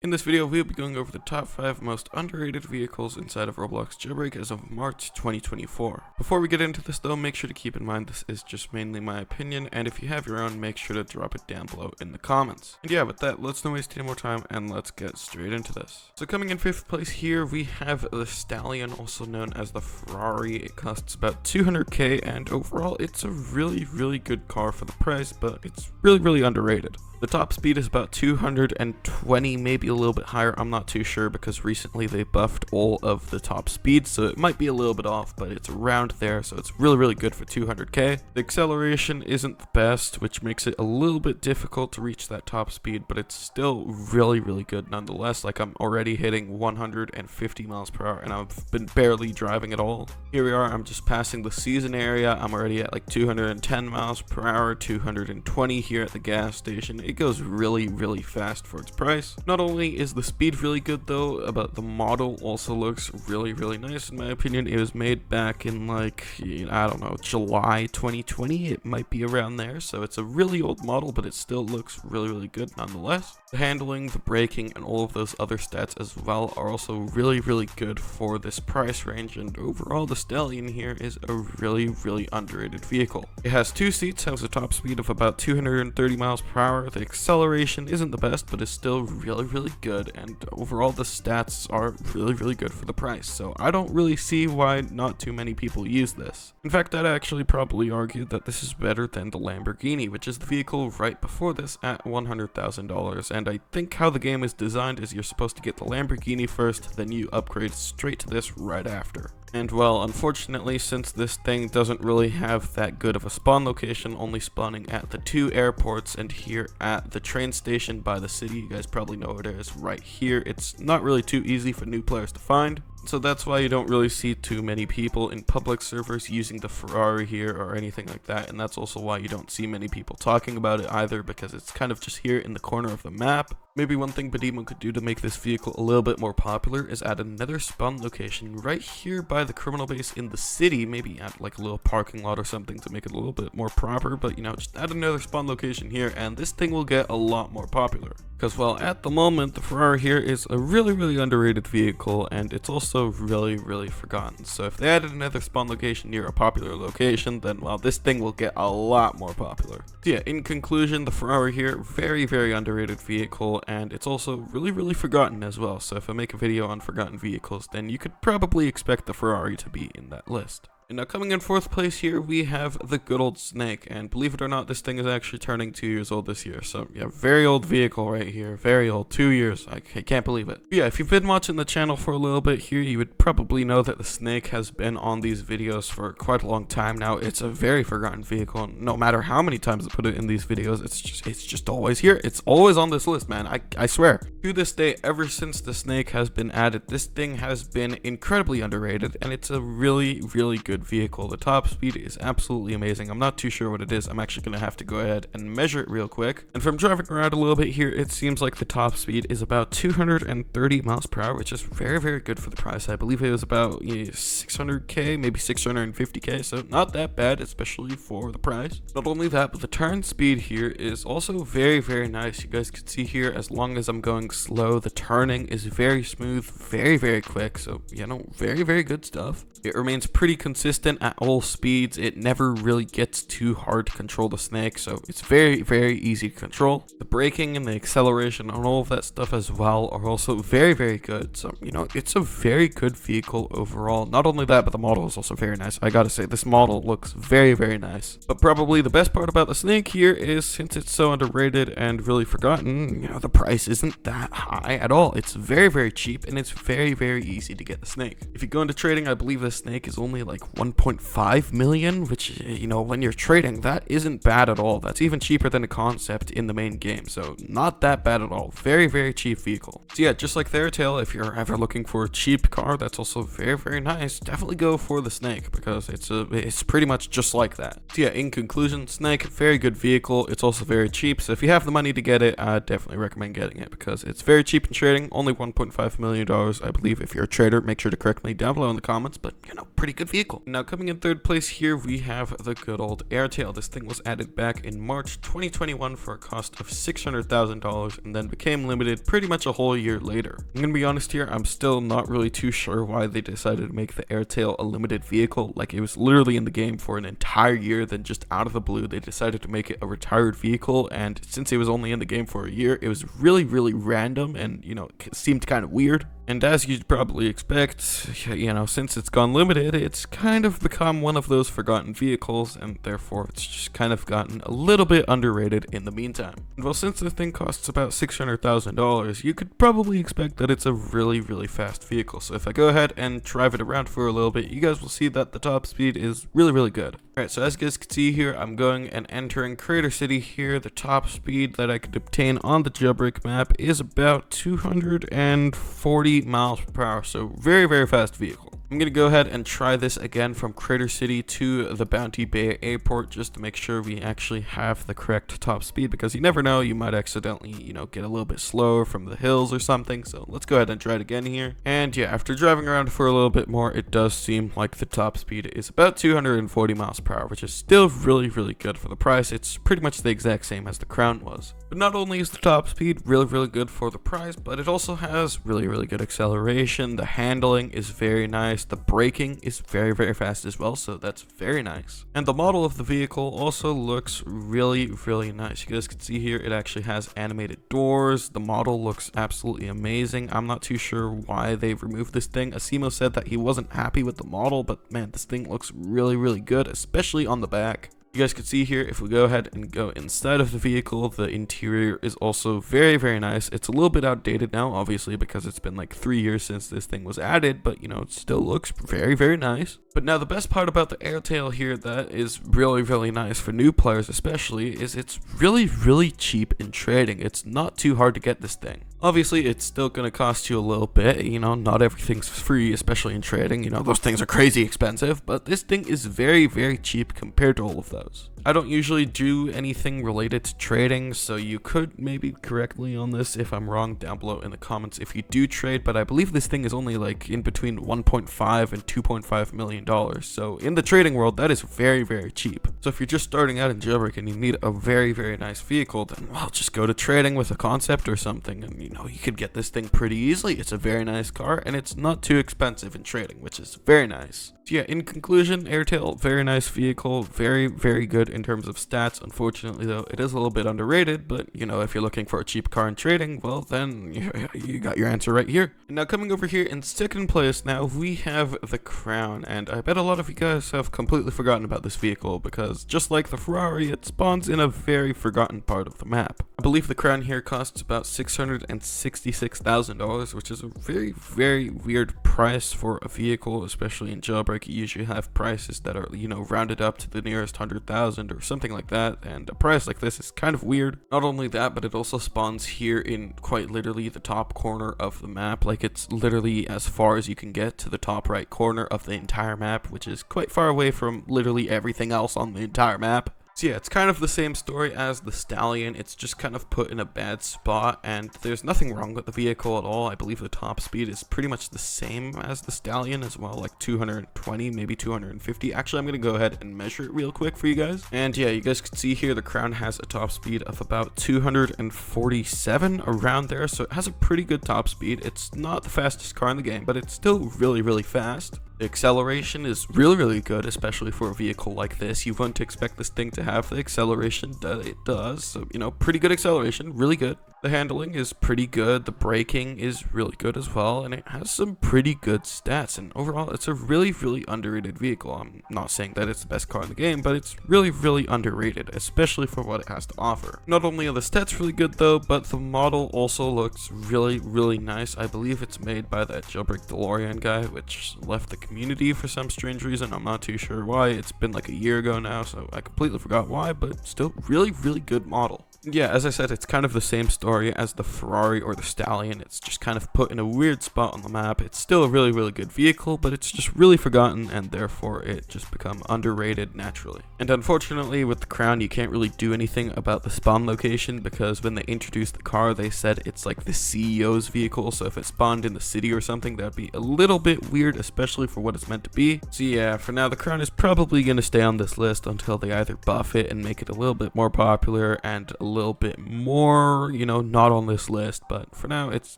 In this video, we'll be going over the top 5 most underrated vehicles inside of Roblox Jailbreak as of March 2024. Before we get into this though, make sure to keep in mind this is just mainly my opinion, and if you have your own, make sure to drop it down below in the comments. And yeah, with that, let's not waste any more time and let's get straight into this. So coming in 5th place here, we have the Stallion, also known as the Ferrari. It costs about 200k, and overall it's a really good car for the price, but it's really underrated. The top speed is about 220, maybe a little bit higher, I'm not too sure because recently they buffed all of the top speed, so it might be a little bit off, but it's around there, so it's really good for 200k. The acceleration isn't the best, which makes it a little bit difficult to reach that top speed, but it's still really good nonetheless. Like, I'm already hitting 150 miles per hour and I've been barely driving at all. Here we are, I'm just passing the season area, I'm already at like 210 miles per hour, 220 here at the gas station. It goes really fast for its price. Not only is the speed really good though, but the model also looks really nice. In my opinion, it was made back in like, I don't know, July 2020. It might be around there, so it's a really old model, but it still looks really good nonetheless. The handling, the braking, and all of those other stats as well are also really good for this price range, and overall the Stallion here is a really underrated vehicle. It has 2 seats, has a top speed of about 230 miles per hour. The acceleration isn't the best, but is still really good, and overall the stats are really good for the price, so I don't really see why not too many people use this. In fact, I'd actually probably argue that this is better than the Lamborghini, which is the vehicle right before this at $100,000, and I think how the game is designed is you're supposed to get the Lamborghini first, then you upgrade straight to this right after. And well, unfortunately, since this thing doesn't really have that good of a spawn location, only spawning at the 2 airports and here at the train station by the city, you guys probably know where it is right here, it's not really too easy for new players to find. So that's why you don't really see too many people in public servers using the Ferrari here or anything like that, and that's also why you don't see many people talking about it either, because it's kind of just here in the corner of the map. Maybe one thing Badimo could do to make this vehicle a little bit more popular is add another spawn location right here by the criminal base in the city, maybe add like a little parking lot or something to make it a little bit more proper, but you know, just add another spawn location here and this thing will get a lot more popular. Because, well, at the moment, the Ferrari here is a really underrated vehicle, and it's also really forgotten. So if they added another spawn location near a popular location, then, well, this thing will get a lot more popular. So yeah, in conclusion, the Ferrari here, very underrated vehicle, and it's also really forgotten as well. So if I make a video on forgotten vehicles, then you could probably expect the Ferrari to be in that list. And now coming in 4th place here, we have the good old Snake, and believe it or not, this thing is actually turning 2 years old this year, so yeah, very old vehicle right here, very old, 2 years, I can't believe it. But yeah, if you've been watching the channel for a little bit here, you would probably know that the Snake has been on these videos for quite a long time now. It's a very forgotten vehicle, and no matter how many times I put it in these videos, it's just always here, it's always on this list, man, I swear. To this day, ever since the Snake has been added, this thing has been incredibly underrated, and it's a really good vehicle. The top speed is absolutely amazing. I'm not too sure what it is. I'm actually gonna have to go ahead and measure it real quick, and from driving around a little bit here, it seems like the top speed is about 230 miles per hour, which is very good for the price. I believe it was about 600k, maybe 650k, so not that bad, especially for the price. Not only that, but the turn speed here is also very nice. You guys can see here, as long as I'm going slow, the turning is very smooth, very quick, so you know, very good stuff. It remains pretty consistent at all speeds. It never really gets too hard to control the Snake, so it's very easy to control. The braking and the acceleration and all of that stuff as well are also very good, so you know, it's a very good vehicle overall. Not only that, but the model is also very nice. I gotta say, this model looks very nice. But probably the best part about the Snake here is, since it's so underrated and really forgotten, you know, the price isn't that high at all. It's very cheap, and it's very easy to get the Snake. If you go into trading, I believe the Snake is only like 1.5 million, which, you know, when you're trading, that isn't bad at all. That's even cheaper than a concept in the main game, so not that bad at all. Very cheap vehicle. So yeah, just like Airtail, if you're ever looking for a cheap car that's also very nice, definitely go for the Snake, because it's pretty much just like that. So yeah, in conclusion, Snake, very good vehicle. It's also very cheap, so if you have the money to get it, I definitely recommend getting it, because it's very cheap in trading, only $1.5 million, I believe. If you're a trader, make sure to correct me down below in the comments, but you know, pretty good vehicle. Now coming in third place here, we have the good old Airtail. This thing was added back in March 2021 for a cost of $600,000 and then became limited pretty much a whole year later. I'm gonna be honest here, I'm still not really too sure why they decided to make the Airtail a limited vehicle. Like, it was literally in the game for an entire year, then just out of the blue they decided to make it a retired vehicle, and since it was only in the game for a year, it was really random and, you know, it seemed kind of weird. And as you'd probably expect, you know, since it's gone limited, it's kind of become one of those forgotten vehicles, and therefore it's just kind of gotten a little bit underrated in the meantime. Well, since the thing costs about $600,000, you could probably expect that it's a really fast vehicle. So if I go ahead and drive it around for a little bit, you guys will see that the top speed is really good. Alright, so as you guys can see here, I'm going and entering Crater City here. The top speed that I could obtain on the Jailbreak map is about 240 miles per hour, so very fast vehicle. I'm gonna go ahead and try this again from Crater City to the Bounty Bay Airport just to make sure we actually have the correct top speed, because you never know, you might accidentally, you know, get a little bit slower from the hills or something. So let's go ahead and try it again here. And yeah, after driving around for a little bit more, it does seem like the top speed is about 240 miles per hour, which is still really good for the price. It's pretty much the exact same as the Crown was. But not only is the top speed really good for the price, but it also has really good acceleration. The handling is very nice. The braking is very fast as well, so that's very nice. And the model of the vehicle also looks really nice. You guys can see here, it actually has animated doors. The model looks absolutely amazing. I'm not too sure why they removed this thing. Asimo said that he wasn't happy with the model, but man, this thing looks really good, especially on the back. You guys can see here, if we go ahead and go inside of the vehicle, the interior is also very nice. It's a little bit outdated now, obviously, because it's been like 3 years since this thing was added, but you know, it still looks very nice. But now the best part about the Airtail here that is really nice for new players especially is it's really cheap in trading. It's not too hard to get this thing. Obviously, it's still going to cost you a little bit, you know, not everything's free, especially in trading, you know, those things are crazy expensive, but this thing is very cheap compared to all of those. I don't usually do anything related to trading, so you could maybe correct me on this if I'm wrong down below in the comments if you do trade, but I believe this thing is only like in between 1.5 and 2.5 million dollars, so in the trading world that is very cheap. So if you're just starting out in Jailbreak and you need a very nice vehicle, then well, just go to trading with a concept or something, and you know, you could get this thing pretty easily. It's a very nice car and it's not too expensive in trading, which is very nice. So yeah, in conclusion, Airtail, very nice vehicle, very good in terms of stats. Unfortunately though, it is a little bit underrated, but you know, if you're looking for a cheap car in trading, well then you got your answer right here. And now coming over here in second place now, we have the Crown, and I bet a lot of you guys have completely forgotten about this vehicle because just like the Ferrari, it spawns in a very forgotten part of the map. I believe the Crown here costs about $666,000, which is a very weird price for a vehicle, especially in Jailbreak. You usually have prices that are, you know, rounded up to the nearest 100,000 or something like that, and a price like this is kind of weird. Not only that, but it also spawns here in quite literally the top corner of the map. Like, it's literally as far as you can get to the top right corner of the entire map, which is quite far away from literally everything else on the entire map. So yeah, it's kind of the same story as the Stallion. It's just kind of put in a bad spot, and there's nothing wrong with the vehicle at all. I believe the top speed is pretty much the same as the Stallion as well, like 220, maybe 250. Actually, I'm going to go ahead and measure it real quick for you guys. And yeah, you guys can see here the Crown has a top speed of about 247, around there, so it has a pretty good top speed. It's not the fastest car in the game, but it's still really fast. The acceleration is really good, especially for a vehicle like this. You wouldn't expect this thing to have the acceleration that it does. So, you know, pretty good acceleration, really good. The handling is pretty good. The braking is really good as well, and it has some pretty good stats. And overall, it's a really underrated vehicle. I'm not saying that it's the best car in the game, but it's really underrated, especially for what it has to offer. Not only are the stats really good though, but the model also looks really nice. I believe it's made by that Jailbreak DeLorean guy, which left the community for some strange reason. I'm not too sure why. It's been like a year ago now, so I completely forgot why, but still really good model. Yeah, as I said, it's kind of the same story as the Ferrari or the Stallion. It's just kind of put in a weird spot on the map. It's still a really, really good vehicle, but it's just really forgotten, and therefore it just become underrated naturally. And unfortunately, with the Crown, you can't really do anything about the spawn location, because when they introduced the car, they said it's like the CEO's vehicle, so if it spawned in the city or something, that'd be a little bit weird, especially for what it's meant to be. So yeah, for now, the Crown is probably going to stay on this list until they either buff it and make it a little bit more popular and a little bit more, you know, not on this list, but for now, it's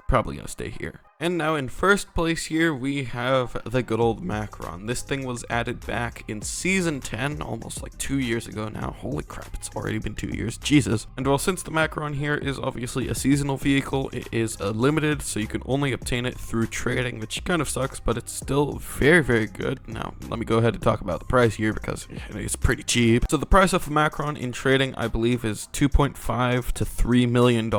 probably going to stay here. And now in first place here, we have the good old Macron. This thing was added back in Season 10, almost like 2 years ago now. Holy crap, it's already been 2 years. Jesus. And well, since the Macron here is obviously a seasonal vehicle, it is limited, so you can only obtain it through trading, which kind of sucks, but it's still very, very good. Now, let me go ahead and talk about the price here, because it's pretty cheap. So the price of a Macron in trading, I believe, is $2.5 to $3 million.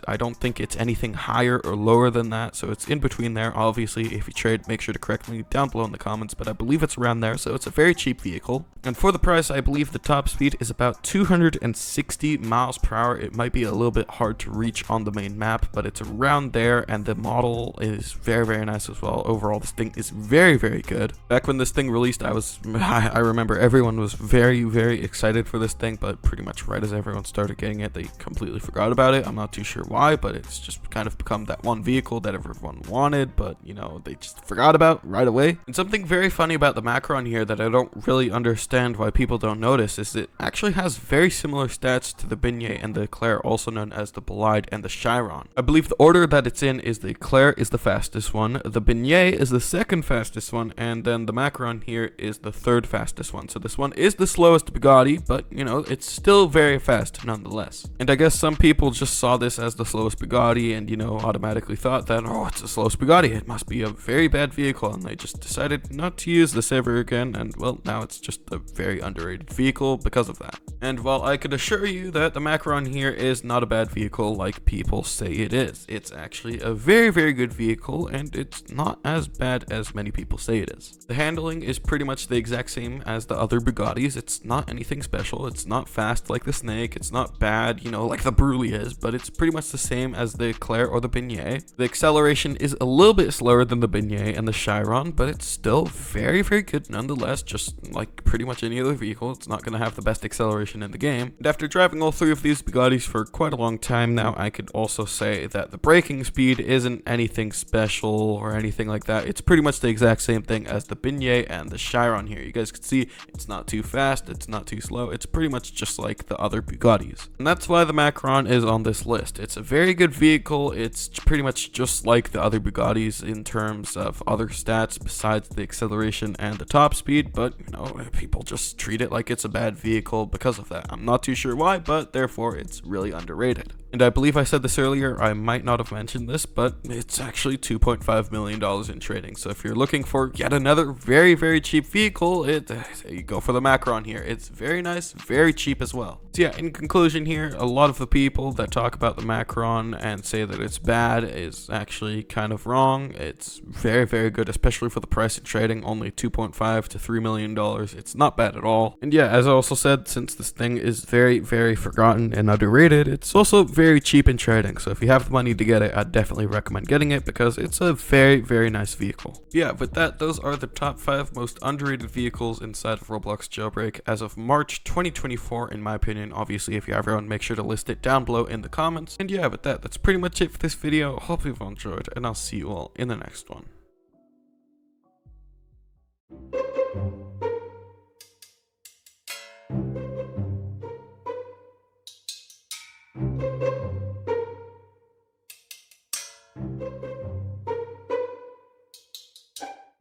I don't think it's anything higher or lower than that, so it's in between there. Obviously, if you trade, make sure to correct me down below in the comments, but I believe it's around there, so it's a very cheap vehicle. And for the price, I believe the top speed is about 260 miles per hour. It might be a little bit hard to reach on the main map, but it's around there, and the model is very, very nice as well. Overall, this thing is very, very good. Back when this thing released, I remember everyone was very, very excited for this thing, but pretty much right as everyone started getting it, they completely forgot about it. I'm not too sure why, but it's just kind of become that one vehicle that everyone wanted, but you know, they just forgot about right away. And something very funny about the Macron here that I don't really understand why people don't notice is it actually has very similar stats to the Beignet and the Eclair, also known as the Bolide and the Chiron. I believe the order that it's in is the Eclair is the fastest one, the Beignet is the second fastest one, and then the Macron here is the third fastest one. So this one is the slowest Bugatti, but you know, it's still very fast nonetheless. And I guess some people just saw this as the slowest Bugatti and, you know, automatically thought that, oh, it's the slowest Bugatti, it must be a very bad vehicle, and they just decided not to use this ever again, and well, now it's just a very underrated vehicle because of that. And while I could assure you that the Macron here is not a bad vehicle like people say it is, it's actually a very, very good vehicle, and it's not as bad as many people say it is. The handling is pretty much the exact same as the other Bugattis. It's not anything special, it's not fast like the Snake, it's not bad, you know, like the Brulé is, but it's pretty much the same as the Eclair or the Beignet. The acceleration is a little bit slower than the Beignet and the Chiron, but it's still very, very good nonetheless. Just like pretty much any other vehicle, it's not going to have the best acceleration in the game. And after driving all three of these Bugattis for quite a long time now, I could also say that the braking speed isn't anything special or anything like that. It's pretty much the exact same thing as the Beignet and the Chiron here. You guys can see it's not too fast, it's not too slow, it's pretty much just like the other Bugattis. And that's why the Macron is on this list. It's a very good vehicle, it's pretty much just like the other Bugattis in terms of other stats besides the acceleration and the top speed, but you know, people just treat it like it's a bad vehicle because of that. I'm not too sure why, but therefore it's really underrated. And I believe I said this earlier, I might not have mentioned this, but it's actually $2.5 million in trading. So if you're looking for yet another very, very cheap vehicle, you go for the Macron here. It's very nice, very cheap as well. So yeah, in conclusion here, a lot of the people that talk about the Macron and say that it's bad is actually kind of wrong. It's very, very good, especially for the price of trading, only $2.5 to $3 million. It's not bad at all. And yeah, as I also said, since this thing is very, very forgotten and underrated, it's also very cheap in trading. So if you have the money to get it, I'd definitely recommend getting it because it's a very, very nice vehicle. Yeah, with that, those are the top 5 most underrated vehicles inside of Roblox Jailbreak as of March 2024, in my opinion. Obviously, if you have your own, make sure to list it down below in the comments. And yeah, with that, that's pretty much it for this video. Hope you've enjoyed, and I'll see you all in the next one.